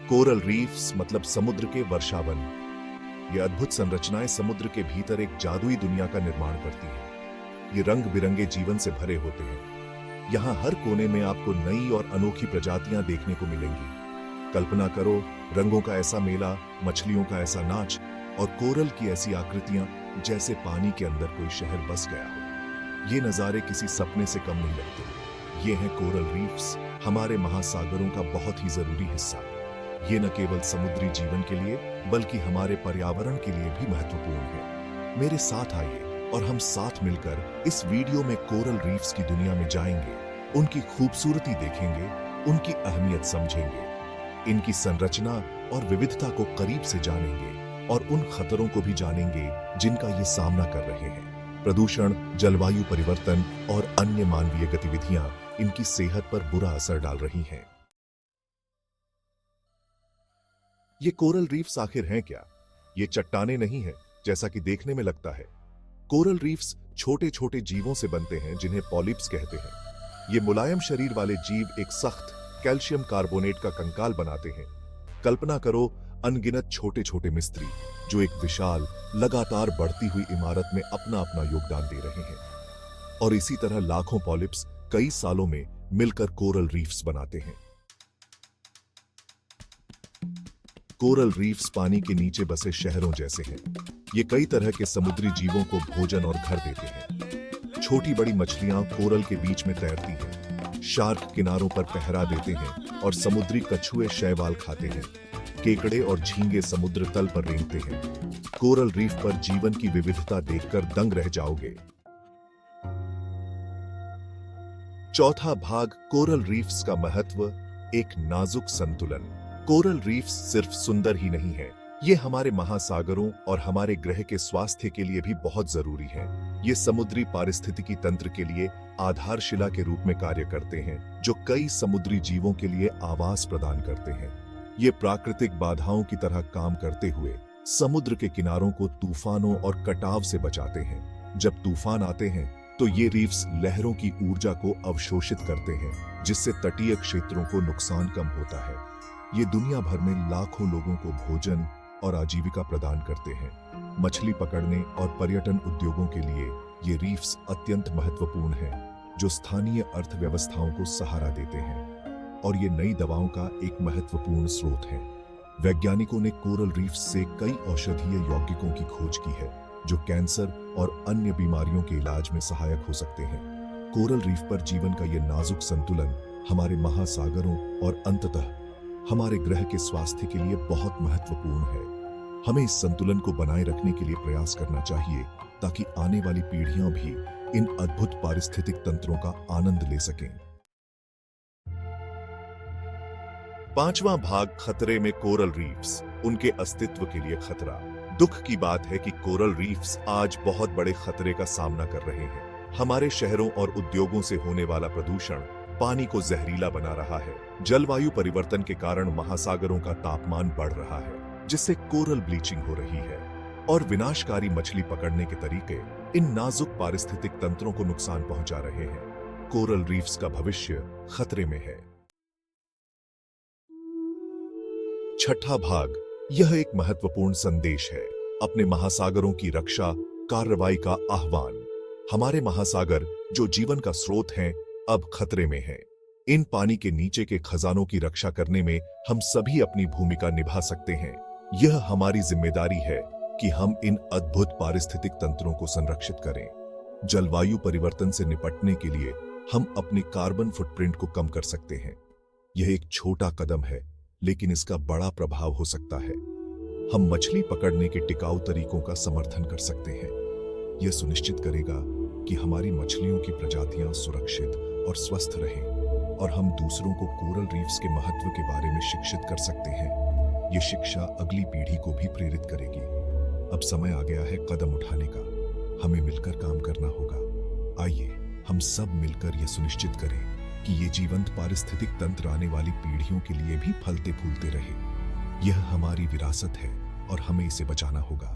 Coral reefs मतलब समुद्र के वर्षावन। ये अद्भुत संरचनाएं समुद्र के भीतर एक जादुई दुनिया का निर्माण करती हैं। ये रंग बिरंगे जीवन से भरे होते हैं। यहाँ हर कोने में आपको नई और अनोखी प्रजातियां देखने को मिलेंगी। कल्पना करो, रंगों का ऐसा मेला, मछलियों का ऐसा नाच और कोरल की ऐसी आकृतियां जैसे पानी के अंदर कोई शहर बस गया हो। ये नजारे किसी सपने से कम नहीं लगते। ये हैं कोरल रीफ्स, हमारे महासागरों का बहुत ही जरूरी हिस्सा। ये न केवल समुद्री जीवन के लिए बल्कि हमारे पर्यावरण के लिए भी महत्वपूर्ण है। मेरे साथ आइए और हम साथ मिलकर इस वीडियो में कोरल रीफ्स की दुनिया में जाएंगे, उनकी खूबसूरती देखेंगे, उनकी अहमियत समझेंगे, इनकी संरचना और विविधता को करीब से जानेंगे और उन खतरों को भी जानेंगे जिनका ये सामना कर रहे हैं। प्रदूषण, जलवायु परिवर्तन और अन्य मानवीय गतिविधियां इनकी सेहत पर बुरा असर डाल रही हैं। ये कोरल रीफ्स आखिर हैं क्या? ये चट्टानें नहीं हैं जैसा कि देखने में लगता है। कोरल रीफ्स छोटे छोटे जीवों से बनते हैं जिन्हें पॉलिप्स कहते हैं। ये मुलायम शरीर वाले जीव एक सख्त कैल्शियम कार्बोनेट का कंकाल बनाते हैं। कल्पना करो, अनगिनत छोटे छोटे मिस्त्री जो एक विशाल, लगातार बढ़ती हुई इमारत में अपना अपना योगदान दे रहे हैं। और इसी तरह लाखों पॉलिप्स कई सालों में मिलकर कोरल रीफ्स बनाते हैं। कोरल रीफ्स पानी के नीचे बसे शहरों जैसे हैं। ये कई तरह के समुद्री जीवों को भोजन और घर देते हैं। छोटी बड़ी मछलियां कोरल के बीच में तैरती हैं। शार्क किनारों पर पहरा देते हैं और समुद्री कछुए शैवाल खाते हैं। केकड़े और झींगे समुद्र तल पर रेंगते हैं। कोरल रीफ पर जीवन की विविधता देखकर दंग रह जाओगे। चौथा भाग, कोरल रीफ्स का महत्व, एक नाजुक संतुलन। कोरल रीफ्स सिर्फ सुंदर ही नहीं है, ये हमारे महासागरों और हमारे ग्रह के स्वास्थ्य के लिए भी बहुत जरूरी है। ये समुद्री पारिस्थितिकी तंत्र के लिए आधारशिला के रूप में कार्य करते हैं, जो कई समुद्री जीवों के लिए आवास प्रदान करते हैं। ये प्राकृतिक बाधाओं की तरह काम करते हुए समुद्र के किनारों को तूफानों और कटाव से बचाते हैं। जब तूफान आते हैं तो ये रीफ्स लहरों की ऊर्जा को अवशोषित करते हैं, जिससे तटीय क्षेत्रों को नुकसान कम होता है। ये दुनिया भर में लाखों लोगों को भोजन और आजीविका प्रदान करते हैं। मछली पकड़ने और पर्यटन उद्योगों के लिए ये रीफ्स अत्यंत महत्वपूर्ण हैं, जो स्थानीय अर्थव्यवस्थाओं को सहारा देते हैं। और ये नई दवाओं का एक महत्वपूर्ण स्रोत है। वैज्ञानिकों ने कोरल रीफ्स से कई औषधीय यौगिकों की खोज की है, जो कैंसर और अन्य बीमारियों के इलाज में सहायक हो सकते हैं। कोरल रीफ पर जीवन का ये नाजुक संतुलन हमारे महासागरों और अंततः हमारे ग्रह के स्वास्थ्य के लिए बहुत महत्वपूर्ण है। हमें इस संतुलन को बनाए रखने के लिए प्रयास करना चाहिए, ताकि आने वाली पीढ़ियां भी इन अद्भुत पारिस्थितिक तंत्रों का आनंद ले सकें। पांचवां भाग, खतरे में कोरल रीफ्स, उनके अस्तित्व के लिए खतरा। दुख की बात है कि कोरल रीफ्स आज बहुत बड़े खतरे का सामना कर रहे हैं। हमारे शहरों और उद्योगों से होने वाला प्रदूषण पानी को जहरीला बना रहा है। जलवायु परिवर्तन के कारण महासागरों का तापमान बढ़ रहा है, जिससे कोरल ब्लीचिंग हो रही है। और विनाशकारी मछली पकड़ने के तरीके इन नाजुक पारिस्थितिक तंत्रों को नुकसान पहुंचा रहे हैं। कोरल रीफ्स का भविष्य खतरे में है। छठा भाग, यह एक महत्वपूर्ण संदेश है। अपने महासागरों की रक्षा, कार्रवाई का आह्वान। हमारे महासागर जो जीवन का स्रोत हैं, अब खतरे में हैं। इन पानी के नीचे के खजानों की रक्षा करने में हम सभी अपनी भूमिका निभा सकते हैं। यह हमारी जिम्मेदारी है कि हम इन अद्भुत पारिस्थितिक तंत्रों को संरक्षित करें। जलवायु परिवर्तन से निपटने के लिए हम अपने कार्बन फुटप्रिंट को कम कर सकते हैं। यह एक छोटा कदम है, लेकिन इसका बड़ा प्रभाव हो सकता है। हम मछली पकड़ने के टिकाऊ तरीकों का समर्थन कर सकते हैं। यह सुनिश्चित करेगा कि हमारी मछलियों की प्रजातियां सुरक्षित और स्वस्थ रहें, और हम दूसरों को कोरल रीफ्स के महत्व के बारे में शिक्षित कर सकते हैं। यह शिक्षा अगली पीढ़ी को भी प्रेरित करेगी। अब समय आ गया है कदम उठाने का। हमें मिलकर काम करना होगा। आइए हम सब मिलकर यह सुनिश्चित करें कि ये जीवंत पारिस्थितिक तंत्र आने वाली पीढ़ियों के लिए भी फलते फूलते रहे। यह हमारी विरासत है और हमें इसे बचाना होगा।